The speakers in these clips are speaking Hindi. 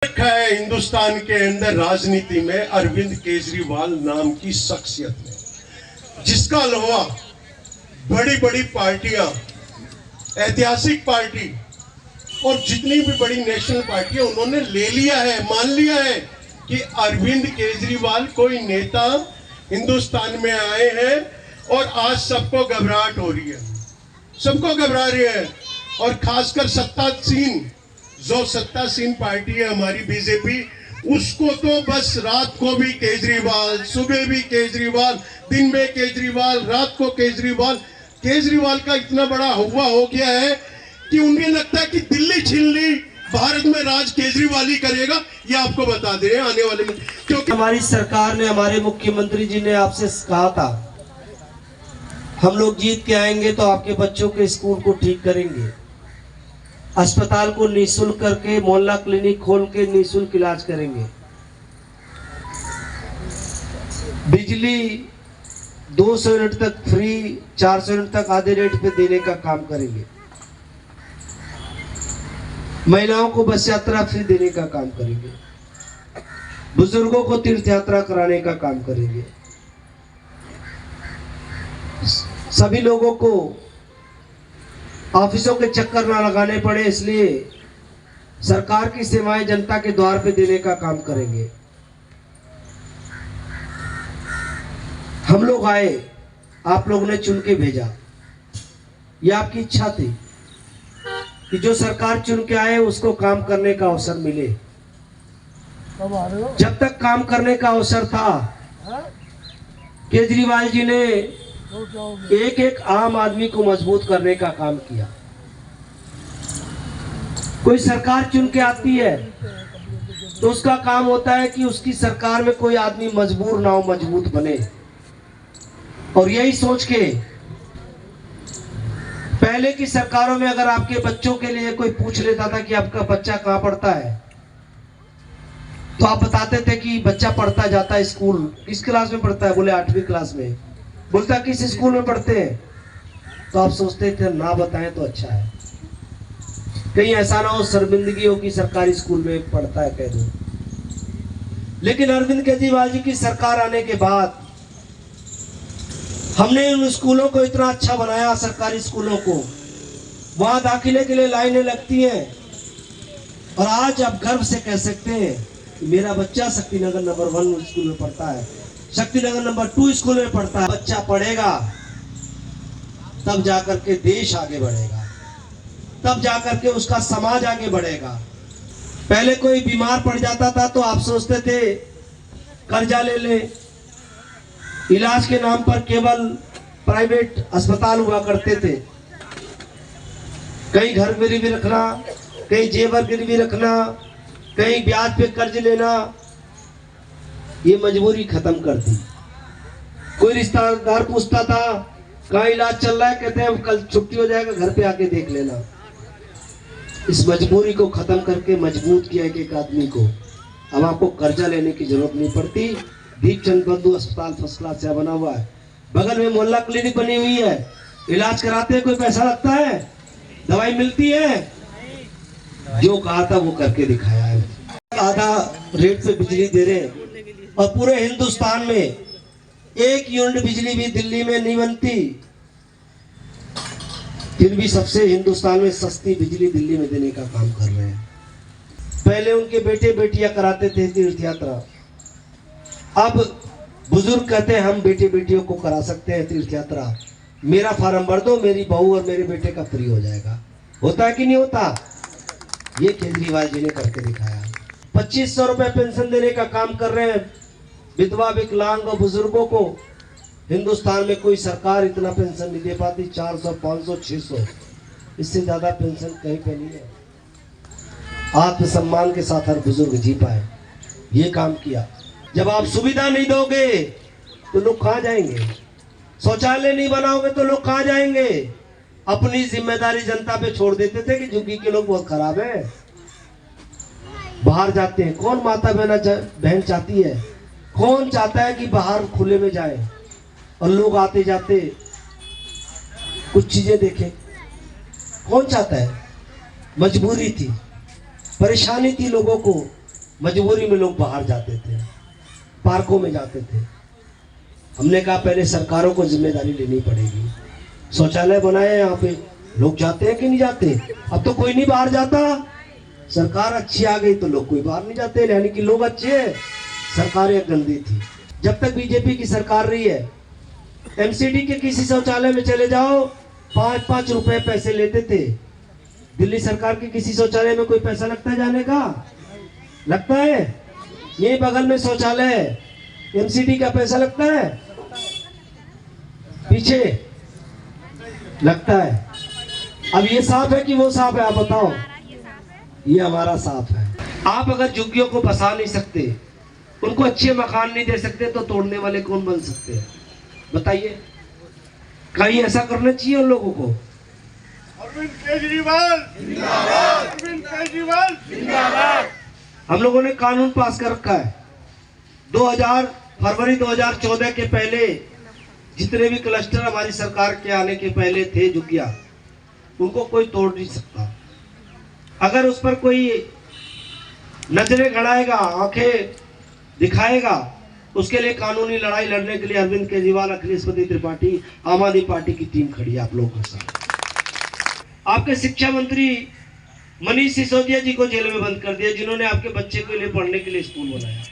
रखा है हिंदुस्तान के अंदर राजनीति में अरविंद केजरीवाल नाम की शख्सियत ने, जिसका लोहा बड़ी बड़ी पार्टियां, ऐतिहासिक पार्टी और जितनी भी बड़ी नेशनल पार्टियां उन्होंने ले लिया है, मान लिया है कि अरविंद केजरीवाल कोई नेता हिंदुस्तान में आए हैं और आज सबको घबराहट हो रही है, सबको घबरा रही है। और खासकर सत्तासीन जो सत्तासीन पार्टी है हमारी बीजेपी, उसको तो बस रात को भी केजरीवाल, सुबह भी केजरीवाल, दिन में केजरीवाल, रात को केजरीवाल। केजरीवाल का इतना बड़ा हुआ हो गया है कि उन्हें लगता है कि दिल्ली छीन ली, भारत में राज केजरीवाल ही करेगा। ये आपको बता दे आने वाले में, क्योंकि हमारी सरकार ने, हमारे मुख्यमंत्री जी ने आपसे कहा था हम लोग जीत के आएंगे तो आपके बच्चों के स्कूल को ठीक करेंगे, अस्पताल को निःशुल्क करके मोहल्ला क्लिनिक खोल के निःशुल्क इलाज करेंगे, बिजली 200 यूनिट तक फ्री, 400 यूनिट तक आधे रेट पे देने का काम करेंगे, महिलाओं को बस यात्रा फ्री देने का काम करेंगे, बुजुर्गों को तीर्थ यात्रा कराने का काम करेंगे, सभी लोगों को ऑफिसों के चक्कर ना लगाने पड़े, इसलिए सरकार की सेवाएं जनता के द्वार पे देने का काम करेंगे। हम लोग आए, आप लोगों ने चुन के भेजा, ये आपकी इच्छा थी कि जो सरकार चुन के आए उसको काम करने का अवसर मिले। जब तक काम करने का अवसर था, केजरीवाल जी ने एक एक आम आदमी को मजबूत करने का काम किया। कोई सरकार चुन के आती है तो उसका काम होता है कि उसकी सरकार में कोई आदमी मजबूर ना हो, मजबूत बने। और यही सोच के पहले की सरकारों में अगर आपके बच्चों के लिए कोई पूछ लेता था कि आपका बच्चा कहाँ पढ़ता है, तो आप बताते थे कि बच्चा पढ़ता जाता है स्कूल। किस क्लास में पढ़ता है? बोले 8वीं क्लास में। बोलता किस स्कूल में पढ़ते हैं? तो आप सोचते थे ना बताएं तो अच्छा है, कहीं ऐसा ना हो शर्मिंदगी हो कि सरकारी स्कूल में पढ़ता है, कह दो। लेकिन अरविंद केजरीवाल जी की सरकार आने के बाद हमने उन स्कूलों को इतना अच्छा बनाया, सरकारी स्कूलों को, वहां दाखिले के लिए लाइनें लगती हैं। और आज आप गर्व से कह सकते हैं कि मेरा बच्चा शक्तिनगर नंबर 1 स्कूल में पढ़ता है, शक्तिनगर नंबर 2 स्कूल में पढ़ता है। बच्चा पढ़ेगा तब जाकर के देश आगे बढ़ेगा, तब जाकर के उसका समाज आगे बढ़ेगा। पहले कोई बीमार पड़ जाता था तो आप सोचते थे कर्जा ले ले, इलाज के नाम पर केवल प्राइवेट अस्पताल हुआ करते थे, कहीं घर गिरवी रखना, कहीं जेवर गिरवी रखना, कहीं ब्याज पे कर्ज लेना, ये मजबूरी खत्म कर दी। कोई रिश्तेदार पूछता था कहाँ इलाज चल रहा है, कहते हैं कल छुट्टी हो जाएगा, घर पे आके देख लेना। इस मजबूरी को खत्म करके मजबूत किया एक आदमी को। अब आपको कर्जा लेने की जरूरत नहीं पड़ती। दीपचंद बंधु अस्पताल फर्स्ट क्लास से बना हुआ है, बगल में मोहल्ला क्लिनिक बनी हुई है, इलाज कराते हैं, कोई पैसा लगता है? दवाई मिलती है? जो कहा था वो करके दिखाया है। आधा रेट पे बिजली दे रहे हैं और पूरे हिंदुस्तान में 1 यूनिट बिजली भी दिल्ली में नहीं बनती, फिर भी सबसे हिंदुस्तान में सस्ती बिजली दिल्ली में देने का काम कर रहे हैं। पहले उनके बेटे बेटियां कराते थे तीर्थ यात्रा, अब बुजुर्ग कहते हैं हम बेटे बेटियों को करा सकते हैं तीर्थ यात्रा, मेरा फार्म भर दो, मेरी बहू और मेरे बेटे का फ्री हो जाएगा। होता है कि नहीं होता? ये केजरीवाल जी ने करके दिखाया। 2500 रुपए पेंशन देने का काम कर रहे हैं विधवा, विकलांग और बुजुर्गों को। हिंदुस्तान में कोई सरकार इतना पेंशन नहीं दे पाती, 400, 500, 600, इससे ज्यादा पेंशन कहीं पे नहीं है। आत्मसम्मान के साथ हर बुजुर्ग जी पाए, ये काम किया। जब आप सुविधा नहीं दोगे तो लोग कहाँ जाएंगे? शौचालय नहीं बनाओगे तो लोग कहाँ जाएंगे? अपनी जिम्मेदारी जनता पे छोड़ देते थे कि झुग्गी के लोग बहुत खराब है, बाहर जाते हैं। कौन माता बहन चाहती है, कौन चाहता है कि बाहर खुले में जाए और लोग आते जाते कुछ चीजें देखें? कौन चाहता है? मजबूरी थी, परेशानी थी लोगों को, मजबूरी में लोग बाहर जाते थे, पार्कों में जाते थे। हमने कहा पहले सरकारों को जिम्मेदारी लेनी पड़ेगी। शौचालय बनाए यहाँ पे, लोग जाते हैं कि नहीं जाते? अब तो कोई नहीं बाहर जाता। सरकार अच्छी आ गई तो लोग कोई बाहर नहीं जाते, यानी कि लोग अच्छे हैं, सरकारें गंदी थी। जब तक बीजेपी की सरकार रही है, एमसीडी के किसी शौचालय में चले जाओ, 5-5 रुपए पैसे लेते थे। दिल्ली सरकार के किसी शौचालय में कोई पैसा लगता है जाने का? लगता है? ये बगल में शौचालय है, एमसीडी का पैसा लगता है? पीछे लगता है। अब ये सांप है कि वो सांप है, आप बताओ? ये हमारा सांप है। आप अगर झुग्गियों को बसा नहीं सकते, उनको अच्छे मकान नहीं दे सकते, तो तोड़ने वाले कौन बन सकते हैं? बताइए। कहीं ऐसा करना चाहिए उन लोगों को? अरविंद केजरीवाल जिंदाबाद, अरविंद केजरीवाल जिंदाबाद। हम लोगों ने कानून पास कर रखा है। फरवरी 2014 के पहले जितने भी क्लस्टर हमारी सरकार के आने के पहले थे झुग्गियां, उनको कोई तोड़ नहीं सकता। अगर उस पर कोई नजरें गड़ाएगा, आंखें दिखाएगा, उसके लिए कानूनी लड़ाई लड़ने के लिए अरविंद केजरीवाल, अखिलेश त्रिपाठी, आम आदमी पार्टी की टीम खड़ी है आप लोगों के साथ। आपके शिक्षा मंत्री मनीष सिसोदिया जी को जेल में बंद कर दिया, जिन्होंने आपके बच्चे के लिए पढ़ने के लिए स्कूल बनाया।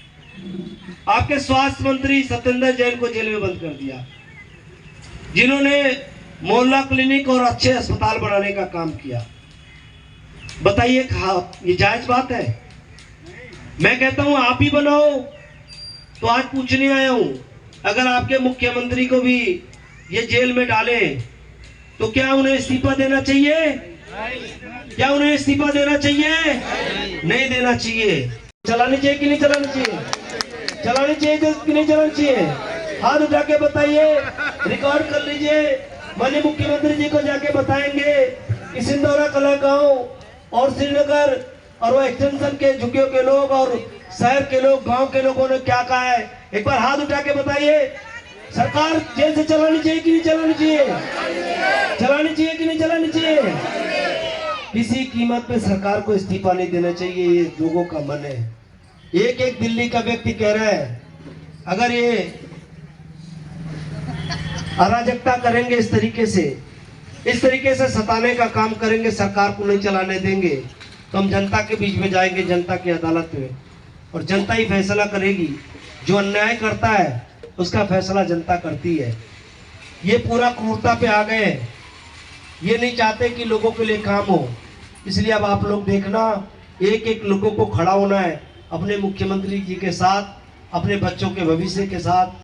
आपके स्वास्थ्य मंत्री सत्येंद्र जैन को जेल में बंद कर दिया, जिन्होंने मोहल्ला क्लिनिक और अच्छे अस्पताल बनाने का काम किया। बताइए, ये जायज बात है? मैं कहता हूं आप ही बनाओ। तो आज पूछने आया हूं, अगर आपके मुख्यमंत्री को भी ये जेल में डाले तो क्या उन्हें इस्तीफा देना चाहिए? क्या उन्हें इस्तीफा देना चाहिए? नहीं देना चाहिए। चलानी चाहिए कि नहीं चलानी चाहिए? चलानी चाहिए कि नहीं चलानी चाहिए? हाथ उठा के बताइए, रिकॉर्ड कर लीजिए। माननीय मुख्यमंत्री जी को जाके बताएंगे कि सिंधौरा कलागांव और श्रीनगर और वो एक्सटेंशन के झुग्गियों के लोग और शहर के लोग, गांव के लोगों ने क्या कहा है। एक बार हाथ उठा के बताइए। सरकार जेल से चलानी चाहिए कि नहीं चलानी चाहिए? चलानी चाहिए कि नहीं चलानी चाहिए? किसी कीमत पे सरकार को इस्तीफा नहीं देना चाहिए, ये लोगों का मन है। एक एक दिल्ली का व्यक्ति कह रहा है, अगर ये अराजकता करेंगे, इस तरीके से सताने का काम करेंगे, सरकार को नहीं चलाने देंगे, तो हम जनता के बीच में जाएंगे, जनता की अदालत में, और जनता ही फैसला करेगी। जो अन्याय करता है उसका फैसला जनता करती है। ये पूरा क्रूरता पे आ गए, ये नहीं चाहते कि लोगों के लिए काम हो। इसलिए अब आप लोग देखना, एक एक लोगों को खड़ा होना है अपने मुख्यमंत्री जी के साथ, अपने बच्चों के भविष्य के साथ।